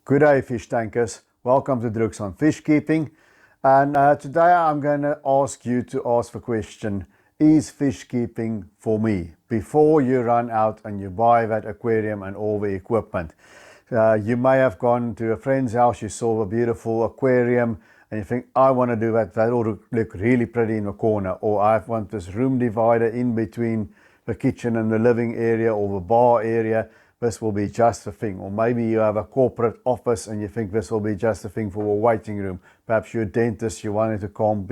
Good day, fish tankers. Welcome to Druk's on Fishkeeping. And today I'm going to ask you to ask the question, is fish keeping for me? Before you run out and you buy that aquarium and all the equipment. You may have gone to a friend's house, you saw a beautiful aquarium and you think, I want to do that. That will look really pretty in the corner. Or I want this room divider in between the kitchen and the living area or the bar area. This will be just the thing. Or maybe you have a corporate office and you think this will be just the thing for a waiting room. Perhaps you're a dentist, you wanted to calm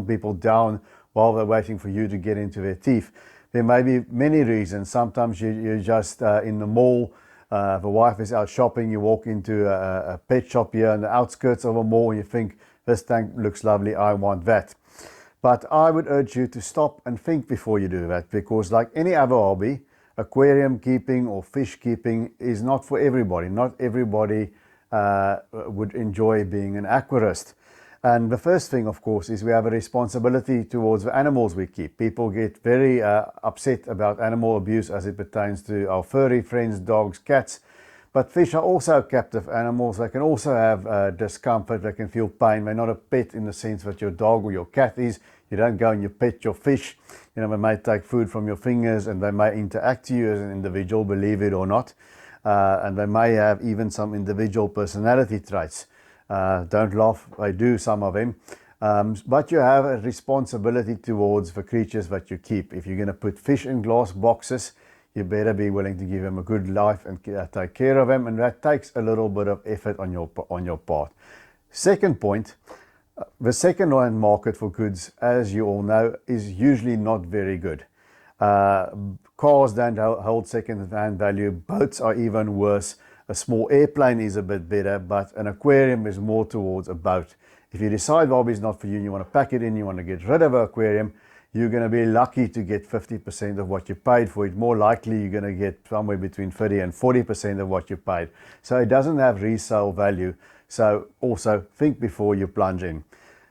people down while they're waiting for you to get into their teeth. There may be many reasons. Sometimes you're just in the mall, the wife is out shopping, you walk into a pet shop here on the outskirts of a mall, you think, this tank looks lovely, I want that. But I would urge you to stop and think before you do that, because like any other hobby, aquarium keeping or fish keeping is not for everybody. Not everybody would enjoy being an aquarist. And the first thing, of course, is we have a responsibility towards the animals we keep. People get very upset about animal abuse as it pertains to our furry friends, dogs, cats. But fish are also captive animals. They can also have discomfort. They can feel pain. They're not a pet in the sense that your dog or your cat is. You don't go and you pet your fish. You know, they may take food from your fingers and they may interact to you as an individual, believe it or not. And they may have even some individual personality traits. Don't laugh, they do, some of them. But you have a responsibility towards the creatures that you keep. If you're going to put fish in glass boxes, you better be willing to give them a good life and take care of them. And that takes a little bit of effort on your part. Second point, the second-hand market for goods, as you all know, is usually not very good. Cars don't hold second-hand value. Boats are even worse. A small airplane is a bit better, but an aquarium is more towards a boat. If you decide the hobby is not for you and you want to pack it in, you want to get rid of an aquarium, you're going to be lucky to get 50% of what you paid for it. More likely, you're going to get somewhere between 30 and 40% of what you paid. So it doesn't have resale value. So also think before you plunge in.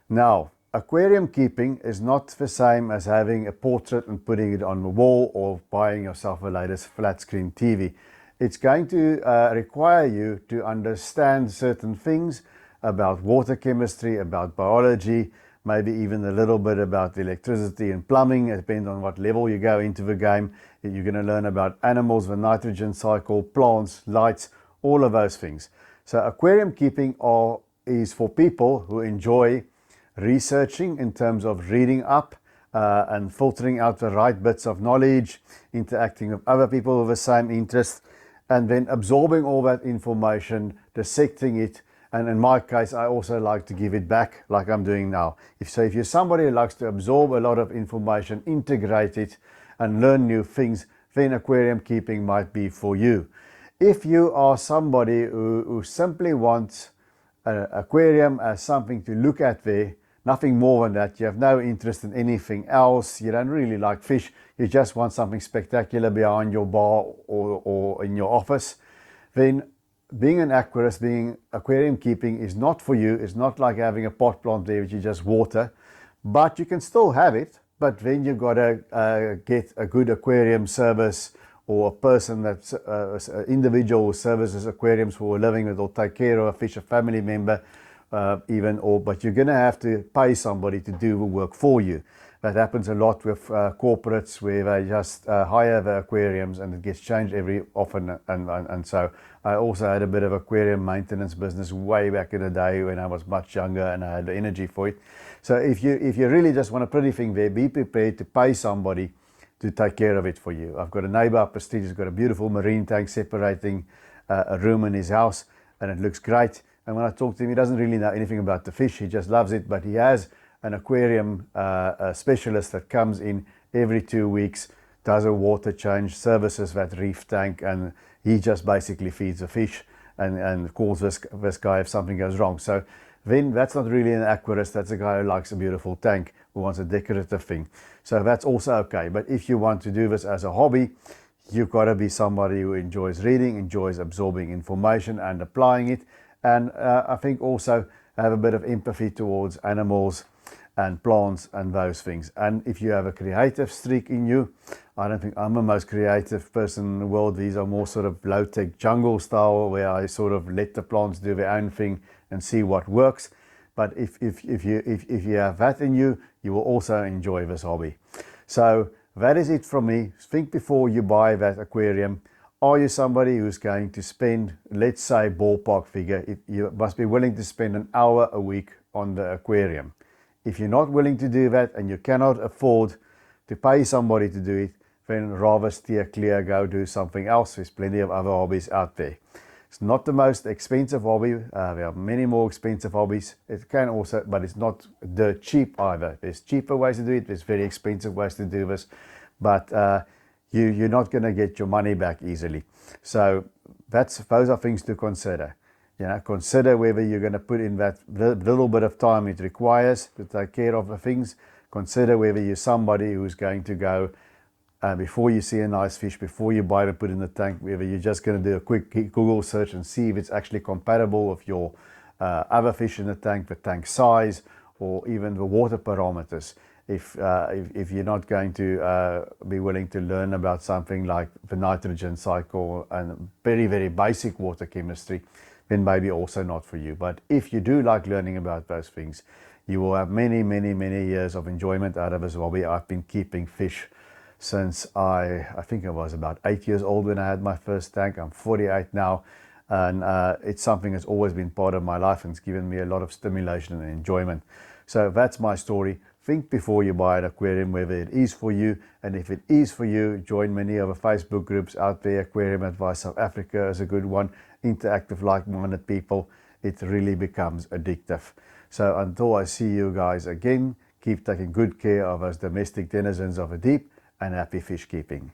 Now, aquarium keeping is not the same as having a portrait and putting it on the wall or buying yourself the latest flat screen TV. It's going to require you to understand certain things about water chemistry, about biology, maybe even a little bit about electricity and plumbing. It depends on what level you go into the game. You're going to learn about animals, the nitrogen cycle, plants, lights, all of those things. So aquarium keeping is for people who enjoy researching in terms of reading up and filtering out the right bits of knowledge, interacting with other people with the same interest, and then absorbing all that information, dissecting it. And in my case, I also like to give it back like I'm doing now. If you're somebody who likes to absorb a lot of information, integrate it and learn new things, then aquarium keeping might be for you. If you are somebody who simply wants an aquarium as something to look at there, nothing more than that, you have no interest in anything else, you don't really like fish, you just want something spectacular behind your bar or in your office, then being an aquarist, being aquarium keeping is not for you. It's not like having a pot plant there which you just water, but you can still have it. But then you've got to get a good aquarium service or a person that's an individual who services aquariums for a living that will take care of a fish, a family member but you're going to have to pay somebody to do the work for you. That happens a lot with corporates where they just hire the aquariums and it gets changed every often. And so I also had a bit of aquarium maintenance business way back in the day when I was much younger and I had the energy for it. So if you really just want a pretty thing there, be prepared to pay somebody to take care of it for you. I've got a neighbor up the street who's got a beautiful marine tank separating a room in his house, and it looks great. And when I talk to him, he doesn't really know anything about the fish. He just loves it. But he has an aquarium specialist that comes in every 2 weeks, does a water change, services that reef tank, and he just basically feeds the fish and calls this guy if something goes wrong. So then that's not really an aquarist. That's a guy who likes a beautiful tank, who wants a decorative thing. So that's also okay. But if you want to do this as a hobby, you've got to be somebody who enjoys reading, enjoys absorbing information and applying it. And I think also have a bit of empathy towards animals and plants and those things. And if you have a creative streak in you, I don't think I'm the most creative person in the world. These are more sort of low-tech jungle style, where I sort of let the plants do their own thing and see what works. But if you have that in you, you will also enjoy this hobby. So that is it from me. Think before you buy that aquarium. Are you somebody who's going to spend, let's say ballpark figure, you must be willing to spend an hour a week on the aquarium. If you're not willing to do that and you cannot afford to pay somebody to do it, then rather steer clear, go do something else. There's plenty of other hobbies out there. It's not the most expensive hobby. There are many more expensive hobbies. It can also, but it's not dirt cheap either. There's cheaper ways to do it. There's very expensive ways to do this. But you're not going to get your money back easily. So those are things to consider. Consider whether you're going to put in that little bit of time it requires to take care of the things. Consider whether you're somebody who's going to go before you see a nice fish, before you buy it and put it in the tank, whether you're just going to do a quick Google search and see if it's actually compatible with your other fish in the tank size, or even the water parameters. If you're not going to be willing to learn about something like the nitrogen cycle and very, very basic water chemistry, then maybe also not for you. But if you do like learning about those things, you will have many, many, many years of enjoyment out of this hobby. I've been keeping fish since I think I was about 8 years old when I had my first tank. I'm 48 now, and it's something that's always been part of my life, and it's given me a lot of stimulation and enjoyment. So that's my story. Think before you buy an aquarium whether it is for you, and if it is for you, join many of the Facebook groups out there. Aquarium Advice South Africa is a good one. Interact with like-minded people. It really becomes addictive. So until I see you guys again, keep taking good care of us domestic denizens of the deep, and happy fish keeping.